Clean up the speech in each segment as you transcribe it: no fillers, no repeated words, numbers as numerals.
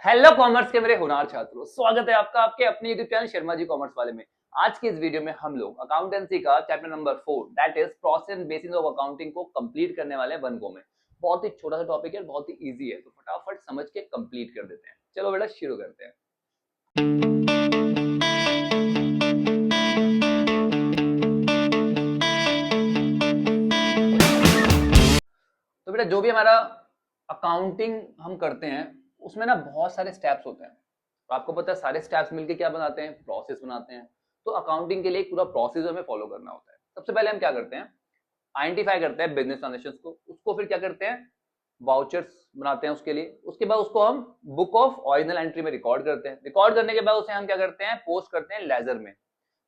Hello commerce के मेरे होनहार छात्रों, स्वागत है आपका आपके अपने YouTube channel Sharma ji commerce वाले में। आज की इस वीडियो में हम लोग अकाउंटेंसी का chapter number 4 that is process and bases of accounting को कंप्लीट करने वाले हैं वन गो में। बहुत ही छोटा सा टॉपिक है, बहुत ही इजी है, तो फटाफट समझ के कंप्लीट कर देते हैं। चलो बेटा शुरू करते हैं। तो बेटा जो भी हमारा अकाउंटिंग हम करते हैं उसमें ना बहुत सारे स्टेप्स होते हैं, तो आपको पता है सारे स्टेप्स मिलके क्या बनाते हैं, प्रोसेस बनाते हैं। तो अकाउंटिंग के लिए एक पूरा प्रोसेस हमें फॉलो करना होता है। सबसे पहले हम क्या करते हैं, आइडेंटिफाई करते हैं बिजनेस ट्रांजेक्शंस को, उसको फिर क्या करते हैं, वाउचर्स बनाते हैं उसके लिए। उसके बाद उसको हम बुक ऑफ ऑरिजिनल एंट्री में रिकॉर्ड करते हैं। रिकॉर्ड करने के बाद उसे हम क्या करते हैं, पोस्ट करते हैं लेजर में।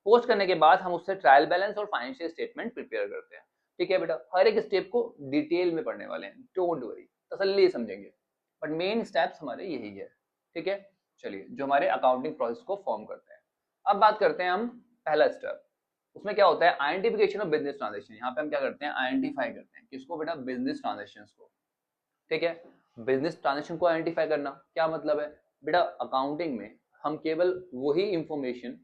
पोस्ट करने के बाद हम उससे ट्रायल बैलेंस और फाइनेंशियल स्टेटमेंट प्रिपेयर करते हैं। ठीक है बेटा, हर एक स्टेप को डिटेल में पढ़ने वाले हैं, डोंट वरी, तसल्ली से समझेंगे, बट मेन स्टेप्स हमारे यही है। ठीक है, चलिए जो हमारे अकाउंटिंग प्रोसेस को फॉर्म करते हैं। अब बात करते हैं हम पहला स्टेप, उसमें क्या होता है, आइडेंटिफिकेशन ऑफ बिजनेस ट्रांजेक्शन। यहाँ पे हम क्या करते हैं, आइडेंटिफाई करते हैं किसको बेटा, बिजनेस ट्रांजेक्शन को। ठीक है, बिजनेस ट्रांजेक्शन को आइडेंटिफाई करना क्या मतलब है बेटा, अकाउंटिंग में हम केवल वही इंफॉर्मेशन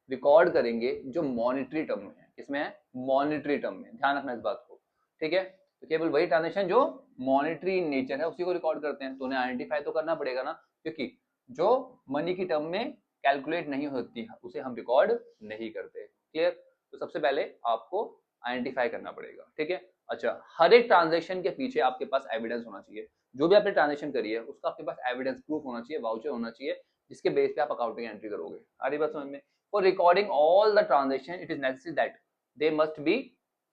रिकॉर्ड करेंगे जो मॉनिटरी टर्म में है। किसमें है, मॉनिटरी टर्म में, ध्यान रखना इस बात को। ठीक है, तो केवल वही ट्रांजेक्शन जो मॉनिटरी इन नेचर है उसी को रिकॉर्ड करते हैं। तो उन्हें आइडेंटिफाई तो करना पड़ेगा ना, क्योंकि जो मनी की टर्म में कैलकुलेट नहीं होती है उसे हम रिकॉर्ड नहीं करते। क्लियर, तो सबसे पहले आपको आइडेंटिफाई करना पड़ेगा। ठीक है, अच्छा, हर एक ट्रांजेक्शन के पीछे आपके पास एविडेंस होना चाहिए। जो भी आपने ट्रांजेक्शन करी है उसका आपके पास एविडेंस प्रूफ होना चाहिए, वाउचर होना चाहिए, जिसके बेस पे आप अकाउंटिंग एंट्री करोगे। आ रही बात समझ में। For recording all the transaction it is necessary that they must be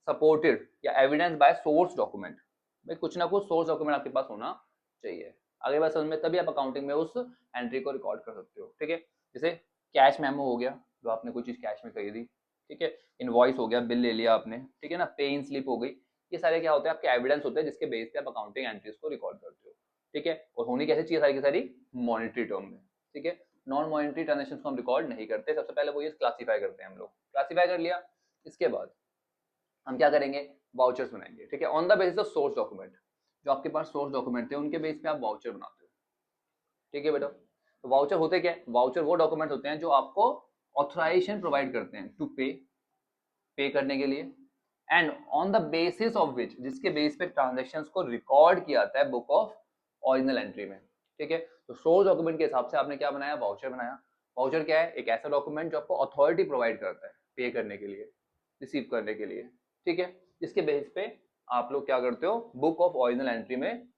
supported या एविडेंस बाय सोर्स डॉक्यूमेंट। भाई कुछ ना कुछ सोर्स डॉक्यूमेंट आपके पास होना चाहिए। आगे बात समझ में, तभी आप अकाउंटिंग में उस एंट्री को रिकॉर्ड कर सकते हो। ठीक है, जैसे कैश मेमो हो गया, जो आपने कोई चीज कैश में खरीदी। ठीक है, इनवॉइस हो गया, बिल ले लिया आपने। ठीक है ना, पे इन स्लिप हो गई। ये सारे क्या होते हैं, आपके एविडेंस होते हैं जिसके बेस पे आप अकाउंटिंग एंट्रीज को रिकॉर्ड करते हो। ठीक है, और होनी कैसे चाहिए सारी की सारी, मॉनिटरी टर्म में। ठीक है, नॉन मॉनिटरी ट्रांजेक्शन को हम रिकॉर्ड नहीं करते। सबसे पहले वो ये क्लासीफाई करते हैं हम लोग। क्लासीफाई कर लिया, इसके बाद हम क्या करेंगे, वाउचर्स बनाएंगे। ठीक है, on the basis of source document, जो आपके पास सोर्स डॉक्यूमेंट थे उनके बेस पे आप वाउचर बनाते हो। ठीक है बेटा, तो वाउचर होते क्या है, वाउचर वो डॉक्यूमेंट होते हैं जो आपको ऑथराइजेशन प्रोवाइड करते हैं टू पे करने के लिए, and on the basis of which, जिसके बेस पे ट्रांजेक्शंस को रिकॉर्ड किया जाता है बुक ऑफ ऑरिजिनल एंट्री में। ठीक है, तो सोर्स डॉक्यूमेंट के हिसाब से आपने क्या बनाया, वाउचर बनाया। वाउचर क्या है, एक ऐसा डॉक्यूमेंट जो आपको अथॉरिटी प्रोवाइड करता है पे करने के लिए, रिसीव करने के लिए। ठीक है, इसके बेस पे आप लोग क्या करते हो, बुक ऑफ ऑरिजिनल एंट्री में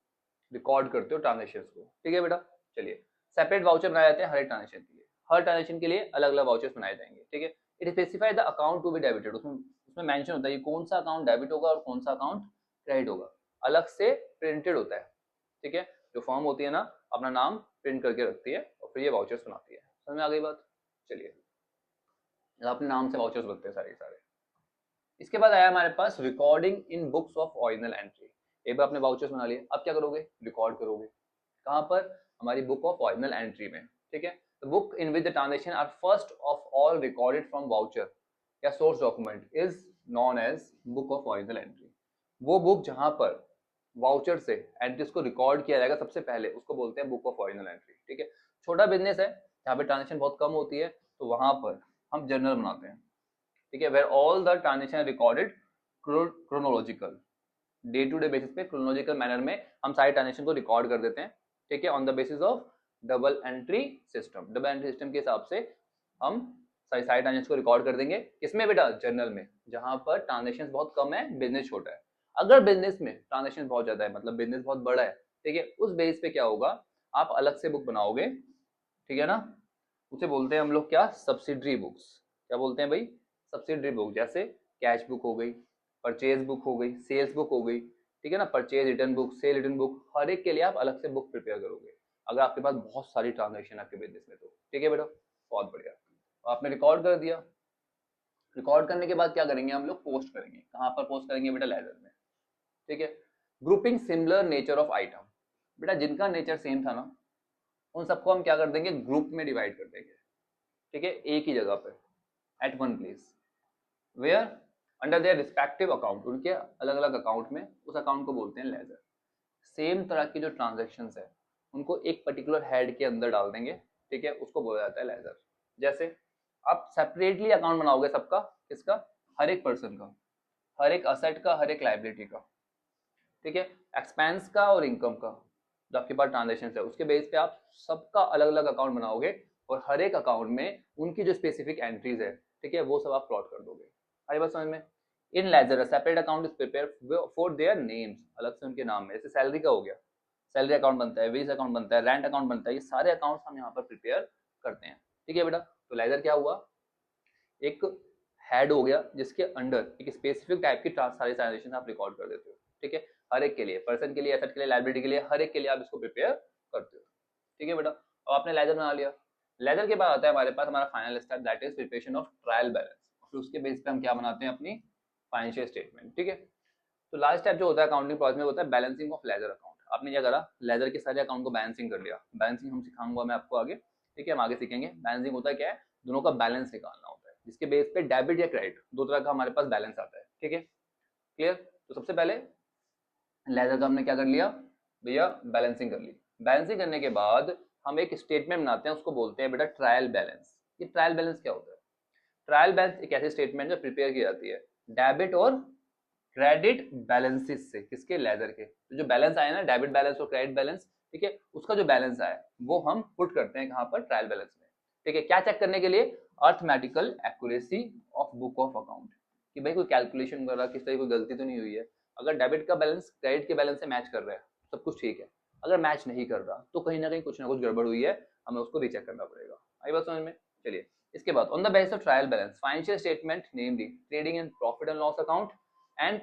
रिकॉर्ड करते हो ट्रांजेक्शंस को। ठीक है बेटा, चलिए सेपरेट वाउचर बनाए जाते हैं हर एक ट्रांजेक्शन के लिए। हर ट्रांजेक्शन के लिए अलग अलग वाउचर्स बनाए जाएंगे। ठीक है, it specify the account to be debited, उसमें उसमें मेंशन होता है कि कौन सा अकाउंट डेबिट होगा और कौन सा अकाउंट क्रेडिट होगा, अलग से प्रिंटेड होता है। ठीक है, जो फॉर्म होती है ना, अपना नाम प्रिंट करके रखती है और फिर ये वाउचर्स बनाती है। समझ में आ गई बात। चलिए, अपने नाम से वाउचर्स बनते हैं सारे के सारे। इसके बाद आया हमारे पास recording in books of original entry. एक बार आपने वाउचर्स बना लिए, अब क्या करोगे, रिकॉर्ड करोगे। कहाँ पर, हमारी बुक ऑफ ऑरिजिनल एंट्री में। ठीक है, the book in which the transaction are first of all recorded from voucher या source document is known as book of original entry. वो बुक जहां पर वाउचर से एंट्रीज को रिकॉर्ड किया जाएगा सबसे पहले, उसको बोलते हैं बुक ऑफ ऑरिजिनल एंट्री। ठीक है, छोटा बिजनेस है जहाँ पे ट्रांजेक्शन बहुत कम होती है, तो वहां पर हम जर्नल बनाते हैं। ठीक है, where all the transaction recorded chronological, day to day basis पे क्रोनोलॉजिकल मैनर में हम सारे ट्रांजेक्शन को रिकॉर्ड कर देते हैं। ठीक है, on the basis of double entry system, double entry system के हिसाब से हम सारे ट्रांजेक्शन को रिकॉर्ड कर देंगे। किसमें बेटा, जर्नल में, जहां पर ट्रांजेक्शन बहुत कम है, बिजनेस छोटा है। अगर बिजनेस में ट्रांजेक्शन बहुत ज्यादा है, मतलब बिजनेस बहुत बड़ा है, ठीक है, उस बेस पे क्या होगा, आप अलग से बुक बनाओगे। ठीक है ना, उसे बोलते हैं हम लोग क्या, सब्सिडरी बुक्स। क्या बोलते हैं भाई, सब्सिडरी बुक। जैसे कैश बुक हो गई, परचेज बुक हो गई, सेल्स बुक हो गई। ठीक है ना, purchase return book, sale return book, हर एक के लिए आप अलग से बुक प्रिपेयर करोगे अगर आपके पास बहुत सारी ट्रांजेक्शन आपके बिजनेस में। तो ठीक है बेटा, बहुत बढ़िया, तो आपने रिकॉर्ड कर दिया। रिकॉर्ड करने के बाद क्या करेंगे, हम लोग पोस्ट करेंगे। कहाँ पर पोस्ट करेंगे बेटा, लेजर में। ठीक है, grouping similar nature of item, बेटा जिनका नेचर सेम था ना, उन सबको हम क्या कर देंगे, ग्रुप में डिवाइड कर देंगे। ठीक है, एक ही जगह पे, at one place, where under their respective account, उनके अलग अलग अकाउंट में, उस अकाउंट को बोलते हैं लेजर। सेम तरह की जो ट्रांजेक्शन है उनको एक पर्टिकुलर हेड के अंदर डाल देंगे, ठीक है, उसको बोला जाता है लेजर। जैसे आप सेपरेटली अकाउंट बनाओगे सबका, किसका, हर एक पर्सन का, हर एक असेट का, हर एक लाइबिलिटी का, ठीक है, एक्सपेंस का और इनकम का, जो आपके पास ट्रांजेक्शन है उसके बेस पे आप सबका अलग अलग अकाउंट बनाओगे और हर एक अकाउंट में उनकी जो स्पेसिफिक एंट्रीज है, ठीक है, वो सब आप प्लॉट कर दोगे। आई बात समझ में। In ledger separate account is prepare for their names, अलग से उनके नाम में, जैसे सैलरी का हो गया, सैलरी अकाउंट बनता है, वेज अकाउंट बनता है, रेंट अकाउंट बनता है, ये सारे अकाउंट्स हम यहाँ पर प्रिपेयर करते हैं, ठीक है बेटा। तो लेजर क्या हुआ, एक हेड हो गया जिसके अंडर एक स्पेसिफिक टाइप की सारी ट्रांजेक्शन आप रिकॉर्ड कर देते हो, ठीक है, हर एक के लिए, पर्सन के लिए, एसेट के लिए, लायबिलिटी के लिए, हर एक के लिए आप इसको प्रिपेयर करते हो, ठीक है बेटा। और आपने लेजर बना लिया। लेजर के बाद आता है हमारे पास हमारा final step, that is preparation of trial balance. फिर उसके बेस पे हम क्या बनाते हैं, अपनी फाइनेंशियल स्टेटमेंट, ठीक है। तो लास्ट स्टेप जो होता है अकाउंटिंग प्रोसेस में होता है बैलेंसिंग ऑफ लेजर अकाउंट। आपने क्या करा, लेजर के सारे अकाउंट को बैलेंसिंग कर लिया। बैलेंसिंग हम सिखाऊंगा मैं आपको आगे, ठीक है, हम आगे सीखेंगे। बैलेंसिंग होता है क्या है, दोनों का बैलेंस निकालना होता है, जिसके बेस पे डेबिट या क्रेडिट दो तरह का हमारे पास बैलेंस आता है, ठीक है, क्लियर। तो सबसे पहले लेजर का हमने क्या कर लिया भैया, बैलेंसिंग कर ली। बैलेंसिंग करने के बाद हम एक स्टेटमेंट बनाते हैं, उसको बोलते हैं बेटा ट्रायल बैलेंस। ये ट्रायल बैलेंस क्या होता है, ट्रायल बैलेंस एक ऐसी स्टेटमेंट जो प्रिपेयर की जाती है डेबिट और क्रेडिट बैलेंसेस से, किसके, लेजर के। तो जो बैलेंस आया ना, डेबिट बैलेंस और क्रेडिट बैलेंस, ठीक है, उसका जो बैलेंस आया वो हम पुट करते हैं कहाँ पर, ट्रायल बैलेंस में, ठीक है। क्या चेक करने के लिए, arithmetical accuracy of book of account, कि भाई कोई कैलकुलेशन कर रहा, किस तरह की कोई गलती तो नहीं हुई है। अगर डेबिट का बैलेंस क्रेडिट के बैलेंस से मैच कर रहा है सब कुछ ठीक है, अगर मैच नहीं कर रहा तो कहीं ना कहीं कुछ ना कुछ गड़बड़ हुई है, हमें उसको रीचेक करना पड़ेगा। आई बात समझ में। चलिए इसके बाद on the basis of trial balance financial statement namely trading and profit and loss account and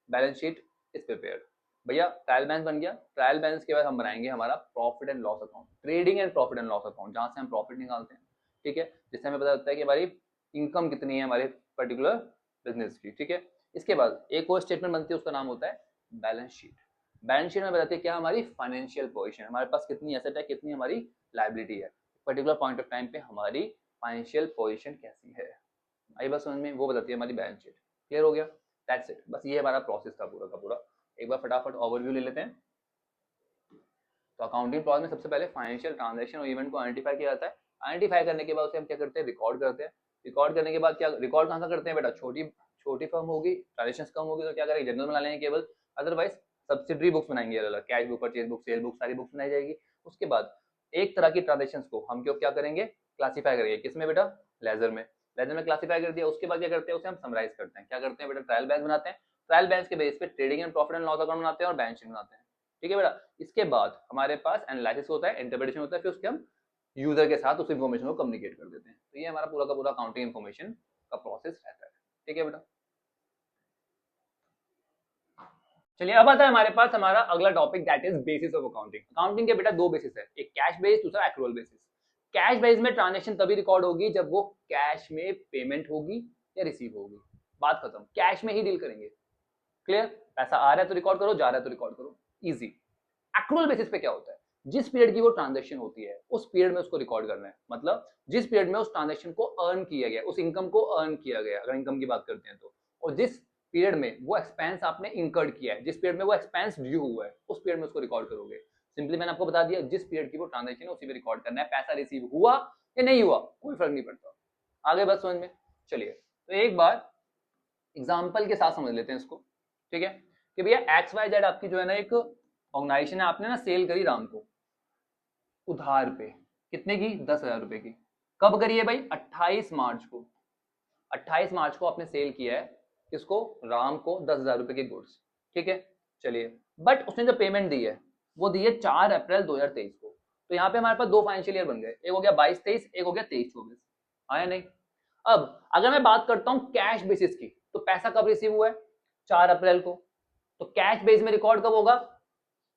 balance sheet is prepared. भैया ट्रायल बैलेंस बन गया। ट्रायल बैलेंस के बाद हम बनाएंगे हमारा profit and loss account, trading and profit and loss account, जहां से हम प्रॉफिट निकालते हैं, ठीक है, जिससे हमें पता चलता है कि हमारी इनकम कितनी है हमारे पर्टिकुलर बिजनेस की, ठीक है। इसके बाद एक और स्टेटमेंट बनती है, उसका नाम होता है बैलेंस शीट। बैलेंस शीट में बताती है क्या हमारी फाइनेंशियल पोजीशन, हमारे पास कितनी एसेट है, कितनी हमारी लायबिलिटी है, पर्टिकुलर पॉइंट ऑफ टाइम पे हमारी फाइनेंशियल पोजीशन कैसी है। आई बस समझ में, वो बताती है हमारी बैलेंस शीट। क्लियर हो गया, दैट्स इट, बस ये हमारा प्रोसेस था पूरा का पूरा। एक बार फटाफट ओवरव्यू ले लेते हैं। तो अकाउंटिंग प्रोसेस में सबसे पहले फाइनेंशियल ट्रांजैक्शन और इवेंट को आइडेंटिफाई किया जाता है। आइडेंटिफाई करने के बाद उसे हम क्या करते हैं, रिकॉर्ड करते हैं। रिकॉर्ड करने के बाद क्या, रिकॉर्ड कहाँ करते हैं बेटा, छोटी छोटी फर्म होगी, ट्रांजेक्शन कम होगी तो क्या करेंगे, जनरल बना लेंगे केवल, अदरवाइज सब्सिडरी बुक्स बनाएंगे, अलग cash book, purchase book, cell book, सारी बुक्स बनाई जाएगी। उसके बाद एक तरह की ट्रांजेक्शन को हम क्यों क्या करेंगे, क्लासीफाई करेंगे, किसमें बेटा, लेजर में। लेजर में क्लासीफाई कर दिया, उसके बाद क्या करते हैं, उसे हम समराइज करते हैं। क्या करते हैं बेटा, ट्रायल बैलेंस बनाते हैं। ट्रायल बैलेंस के बेस पे trading and profit and loss account बनाते हैं और बैलेंस शीट बनाते हैं, ठीक है बेटा। इसके बाद हमारे पास एनालिसिस होता है, इंटरप्रिटेशन होता है, फिर उसके हम यूजर के साथ उस इन्फॉर्मेशन को कम्युनिकेट कर देते हैं। तो ये हमारा पूरा का पूरा अकाउंटिंग इन्फॉर्मेशन का प्रोसेस रहता है, ठीक है बेटा। चलिए अब आता है हमारे पास हमारा अगला topic, that is basis of accounting. Accounting के बेटा दो बेसिस है, एक कैश बेस, दूसरा एक्रूअल बेसिस। कैश बेस में ट्रांजैक्शन तभी रिकॉर्ड होगी जब वो कैश में पेमेंट होगी या रिसीव होगी, बात खत्म, कैश में ही डील करेंगे। क्लियर, पैसा आ रहा है तो रिकॉर्ड करो, जा रहा है तो रिकॉर्ड करो, इजी। एक्रूअल बेसिस पे क्या होता है, जिस पीरियड की वो ट्रांजैक्शन होती है उस पीरियड में उसको रिकॉर्ड करना है, मतलब जिस पीरियड में उस ट्रांजैक्शन को अर्न किया गया, उस इनकम को अर्न किया गया, अगर इनकम की बात करते हैं तो, और जिस पीरियड में वो एक्सपेंस आपने इंकर्ड किया है, जिस पीरियड में वो एक्सपेंस ड्यू हुआ है, उस पीरियड में उसको रिकॉर्ड करोगे। सिंपली मैंने आपको बता दिया, जिस पीरियड की वो ट्रांजैक्शन है उसी में रिकॉर्ड करना है, पैसा रिसीव हुआ या नहीं हुआ कोई फर्क नहीं पड़ता। आगे बात समझ में। चलिए तो एक बार एग्जाम्पल के साथ समझ लेते हैं इसको, ठीक है, कि भैया एक्स वाई जेड आपकी जो है ना एक ऑर्गेनाइजेशन है, आपने ना सेल करी राम को उधार पे, कितने की, 10,000 रुपए की। कब करी है भाई, 28 मार्च को। 28 मार्च को आपने सेल किया है किसको, राम को, 10,000 रुपए के गुड्स, ठीक है। चलिए बट उसने जो पेमेंट दी है वो दी है 4 अप्रैल 2023 को। तो यहाँ पे हमारे पास दो फाइनेंशियल ईयर बन गए, एक हो गया 22-23, एक हो गया 23-24, आया नहीं। अब अगर मैं बात करता हूँ कैश बेसिस की, तो पैसा कब रिसीव हुआ है, 4 अप्रैल को। तो कैश बेस में रिकॉर्ड कब होगा,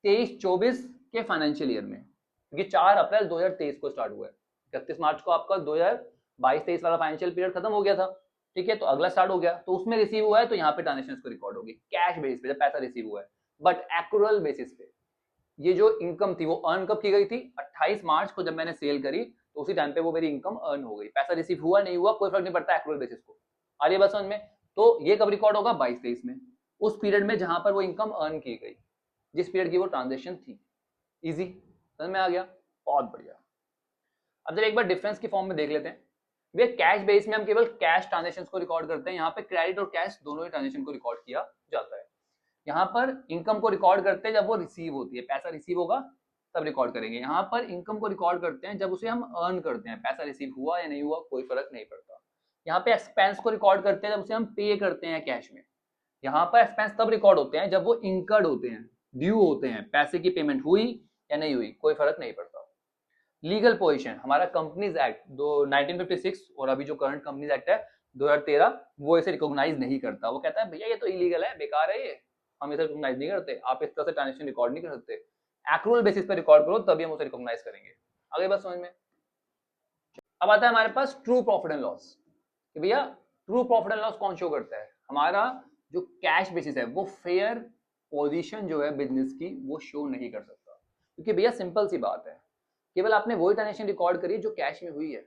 23-24 के फाइनेंशियल ईयर में, क्योंकि 4 अप्रैल 2023 को स्टार्ट हुआ है, 31 मार्च को आपका 2022-23 वाला फाइनेंशियल पीरियड खत्म हो गया था, ठीक है, तो अगला स्टार्ट हो गया, तो उसमें रिसीव हुआ है, तो यहाँ पे ट्रांजेक्शन को रिकॉर्ड होगी कैश बेस पे जब पैसा रिसीव हुआ है। बट एक्रूअल बेसिस पे ये जो इनकम थी वो अर्न कब की गई थी, 28 मार्च को जब मैंने सेल करी तो उसी टाइम पे वो मेरी इनकम अर्न हो गई, पैसा रिसीव हुआ नहीं हुआ कोई फर्क नहीं पड़ता एक्रूअल बेसिस को। आ रही है बात समझ में। तो ये कब रिकॉर्ड होगा, 22-23 में, उस पीरियड में जहां पर वो इनकम अर्न की गई, जिस पीरियड की वो ट्रांजेक्शन थी। इजी समझ में आ गया? बहुत बढ़िया। अब जब एक बार डिफरेंस की फॉर्म में देख लेते हैं। भैया कैश बेस में हम केवल कैश ट्रांजेक्शन को रिकॉर्ड करते हैं, यहाँ पे क्रेडिट और कैश दोनों ही ट्रांजेक्शन को रिकॉर्ड किया जाता है। यहाँ पर इनकम को रिकॉर्ड करते हैं जब वो रिसीव होती है, पैसा रिसीव होगा तब रिकॉर्ड करेंगे। यहाँ पर इनकम को रिकॉर्ड करते हैं जब उसे हम अर्न करते हैं, पैसा रिसीव हुआ या नहीं हुआ कोई फर्क नहीं पड़ता। यहाँ पे एक्सपेंस को रिकॉर्ड करते हैं जब उसे हम पे करते हैं कैश में। यहाँ पर एक्सपेंस तब रिकॉर्ड होते हैं जब वो इंकर्ड होते हैं, ड्यू होते हैं, पैसे की पेमेंट हुई या नहीं हुई कोई फर्क नहीं पड़ता। लीगल पोजीशन, हमारा कंपनीज एक्ट 1956 और अभी जो करंट कंपनीज एक्ट है 2013 वो इसे रिकॉग्नाइज नहीं करता। वो कहता है भैया ये तो इलीगल है, बेकार है, ये हम इसे रिकॉग्नाइज नहीं करते, आप इस तरह से ट्रांजेक्शन रिकॉर्ड नहीं कर सकते, एक्रूअल बेसिस पे रिकॉर्ड करो तभी हम उसे रिकॉग्नाइज करेंगे। आगे बात समझ में। अब आता है हमारे पास ट्रू प्रॉफिट एंड लॉस, कि भैया ट्रू प्रॉफिट एंड लॉस कौन शो करता है? हमारा जो कैश बेसिस है वो फेयर पोजीशन जो है बिजनेस की वो शो नहीं कर सकता, क्योंकि भैया सिंपल सी बात है, केवल आपने वही ट्रांजेक्शन रिकॉर्ड करी जो कैश में हुई है,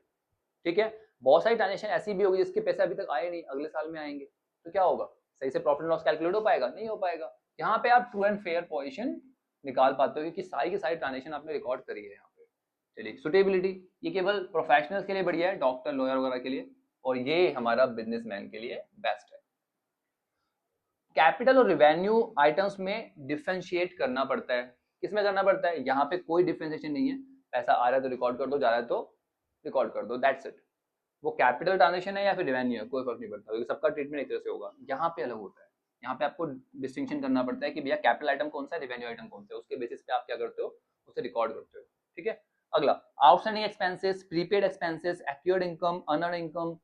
ठीक है। बहुत सारी ट्रांजेक्शन ऐसी भी होगी जिसके पैसे अभी तक आए नहीं, अगले साल में आएंगे, तो क्या होगा? सही से प्रॉफिट एंड लॉस कैलकुलेट हो पाएगा? नहीं हो पाएगा। यहाँ पे आप ट्रू एंड फेयर पोजीशन निकाल पाते हो क्योंकि सारी की सारी ट्रांजेक्शन आपने रिकॉर्ड करी है यहाँ पे। चलिए सुटेबिलिटी, ये केवल प्रोफेशनल्स के लिए बढ़िया है, डॉक्टर लॉयर वगैरह के लिए, और ये हमारा बिजनेसमैन के लिए बेस्ट है। कैपिटल और रेवेन्यू आइटम्स में डिफरेंशिएट करना पड़ता है। किसमें करना पड़ता है? यहाँ पे कोई डिफरेंशिएशन नहीं है, पैसा आ रहा है तो रिकॉर्ड कर दो, जा रहा है तो रिकॉर्ड कर दो, दैट्स इट। वो कैपिटल ट्रांजेक्शन है या फिर रेवेन्यू है कोई फर्क नहीं पड़ता, क्योंकि सबका ट्रीटमेंट एक तरह से होगा। यहाँ पे अलग होता है, यहाँ पे आपको डिस्टिंक्शन करना पड़ता है कि भैया कैपिटल आइटम कौन सा है, रेवेन्यू आइटम कौन सा है, उसके बेसिस पे आप क्या करते हो, उसे रिकॉर्ड करते हो, ठीक है। अगला outstanding expenses, prepaid expenses, accrued income, unearned income,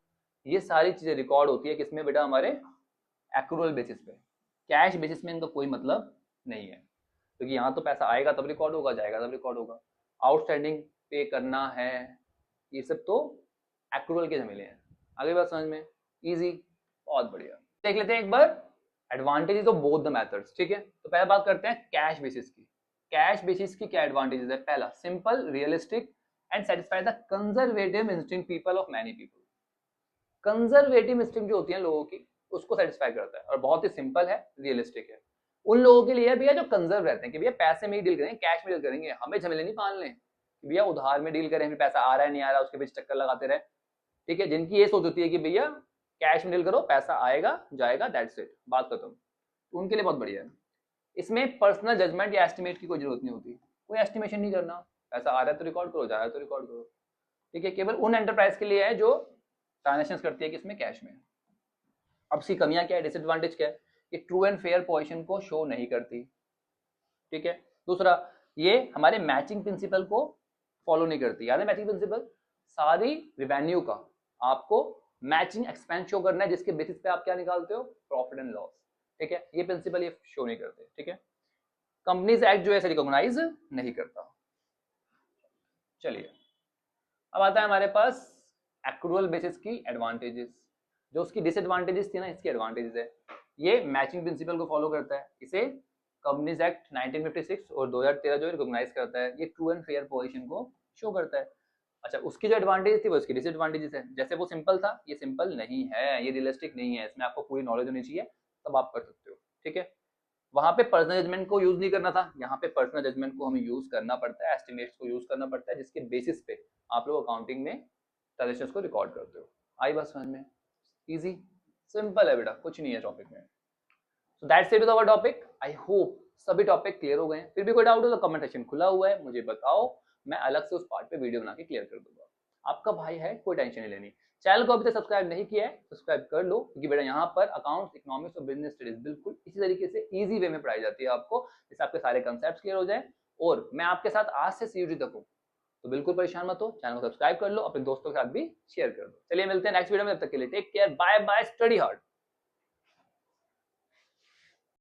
ये सारी चीजें रिकॉर्ड होती है किसमें बेटा? हमारे एक्रूअल बेसिस पे। कैश बेसिस में इनका कोई मतलब नहीं है, क्योंकि यहाँ तो पैसा आएगा तब रिकॉर्ड होगा, जाएगा तब रिकॉर्ड होगा। आउटस्टैंडिंग पे करना है, ये सब तो एक्रूअल के झमेले हैं। आगे बात समझ में? इजी, बहुत बढ़िया। देख लेते हैं एक बार advantages of both the methods, ठीक है। तो पहले बात करते हैं कैश बेसिस की। कैश बेसिस की क्या एडवांटेजेस है? पहला, simple, realistic and satisfy the conservative instinct people of many people. Conservative instinct जो होती है लोगों की, उसको सेटिस्फाई करता है, और बहुत ही सिंपल है, रियलिस्टिक है। उन लोगों के लिए है भैया जो कंजर्व रहते हैं कि भैया पैसे में ही डील करेंगे, कैश में डील करेंगे, हमें झमेले नहीं पालने कि भैया उधार में डील करें, फिर पैसा आ रहा है नहीं आ रहा उसके पीछे चक्कर लगाते रहे, ठीक है। जिनकी ये सोच होती है कि भैया कैश में डील करो, पैसा आएगा जाएगा, दैट्स इट, बात खत्म, उनके लिए बहुत बढ़िया है। इसमें पर्सनल जजमेंट या एस्टिमेट की कोई जरूरत नहीं होती, कोई एस्टिमेशन नहीं करना, पैसा आ रहा है तो रिकॉर्ड करो, जा रहा है तो रिकॉर्ड करो, ठीक है। केवल उन एंटरप्राइज के लिए है जो ट्रांजेक्शन करती है किसमें? कैश में। अब इसकी कमियां क्या है, डिसएडवांटेज क्या है? ये ट्रू एंड फेयर पोजीशन को शो नहीं करती, ठीक है। दूसरा, ये हमारे मैचिंग प्रिंसिपल को फॉलो नहीं करती। याद है मैचिंग प्रिंसिपल? सारी रेवेन्यू का आपको मैचिंग एक्सपेंस शो करना है, जिसके बेसिस पे आप क्या निकालते हो? प्रॉफिट एंड लॉस, ठीक है। ये प्रिंसिपल ये शो नहीं करते, ठीक है। कंपनीज एक्ट जो है रिकॉग्नाइज नहीं करता। चलिए अब आता है हमारे पास एक्रूअल बेसिस की एडवांटेजेस। जो उसकी डिसएडवांटेजेस थी ना, इसकी एडवांटेजेस है। ये मैचिंग प्रिंसिपल को फॉलो करता है, इसे कंपनीज एक्ट 1956 और 2013 जो रिकॉग्नाइज करता है। ये ट्रू एंड फेयर पोजीशन को शो करता है। अच्छा, उसकी जो एडवांटेज थी वो इसकी डिसएडवांटेजेस है। जैसे वो सिंपल था, ये सिंपल नहीं है, ये रियलिस्टिक नहीं है, इसमें आपको पूरी नॉलेज होनी चाहिए तब आप कर सकते हो, ठीक है। वहां पे पर्सनल जजमेंट को यूज नहीं करना था, यहाँ पे पर्सनल जजमेंट को हमें यूज करना पड़ता है, एस्टिमेट्स को यूज करना पड़ता है, जिसके बेसिस पे आप लोग अकाउंटिंग में ट्रांजेक्शंस को रिकॉर्ड करते हो। आई बात समझ में? इजी, सिंपल है बेटा, कुछ नहीं है टॉपिक में। So that's it with our topic. I hope सभी टॉपिक क्लियर हो गए। फिर भी कोई डाउट हो तो कमेंट सेक्शन खुला हुआ है, मुझे बताओ, मैं अलग से उस पार्ट पे वीडियो बना के क्लियर कर दूंगा। आपका भाई है, कोई टेंशन नहीं लेनी। चैनल को अभी तक सब्सक्राइब नहीं किया है, सब्सक्राइब कर लो, क्योंकि बेटा यहाँ पर अकाउंट्स, इकोनॉमिक्स और बिजनेस स्टडीज बिल्कुल इसी तरीके से इजी वे में पढ़ाई जाती है आपको, जिससे आपके सारे कंसेप्ट क्लियर हो जाए। और मैं आपके साथ आज से सीयूटी तक हूँ, तो बिल्कुल परेशान मत हो, चैनल को सब्सक्राइब कर लो, अपने दोस्तों के साथ भी शेयर कर दो। चलिए मिलते हैं नेक्स्ट वीडियो में, तब तक के लिए take care, bye bye, study hard.